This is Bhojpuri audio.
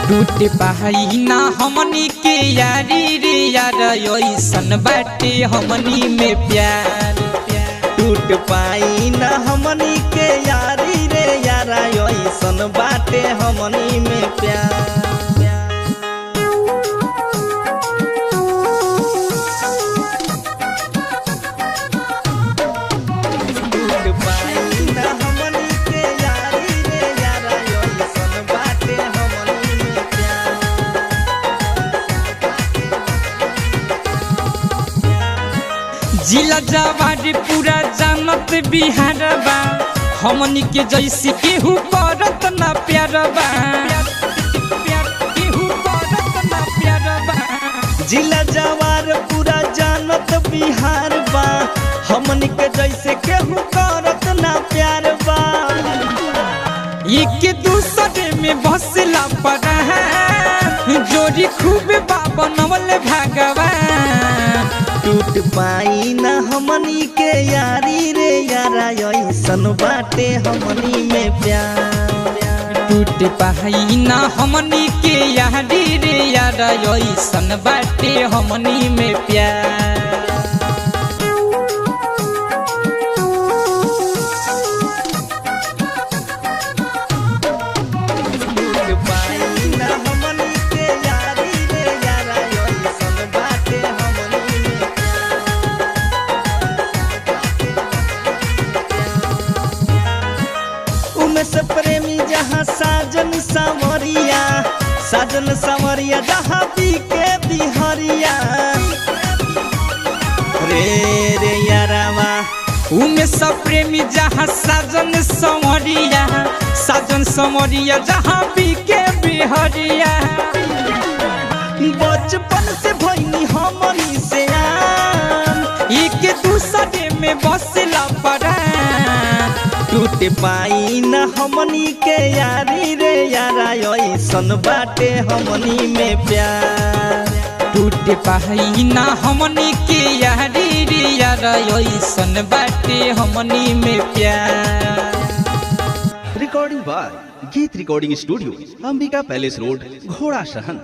टूट पाई ना हमनी के यारी रे यार ऐसन बाटे हमनी में प्यार। टूट पाई ना हमनी के यारी रे यारा ऐसन बाटे हमनी में प्यार। जिला जवारी पूरा जानत बिहार बा हमनी के जैसे केहू करत ना प्यार बा। जिला जवार पूरा जानत बिहार बा हमनी के जैसे केहू करत ना प्यार बा। एक दूसरे में बसला पड़ा जोड़ी खूब बा बनवल भगवान। टूट पाई ना हमनी के यारी रे यारा ऐसन बाटे हमनी में प्यार। टूट पाई ना हमनी के यारी रे यारा ऐसन बाटे हमनी में प्यार। से प्रेमी जहाँ साजन सावरिया साजन सावरिया जहाँ बीके बिहरिया रे रे यारावा। उमे सब प्रेमी जहाँ साजन संवरिया साजन संवरिया जहाँ बीके बिहरिया। बचपन से भइनी हमनी से एक दूसरे में बसला पड़ा। टूट पाई ना हमनी के यारी रे यारा ऐसन बाटे हमनी में प्यार। टूट पाई ना हमनी के यारी रे यारा ऐसन बाटे हमनी में प्यार। रिकॉर्डिंग बाय गीत recording studio, Ambika palace road, घोड़ा सहन।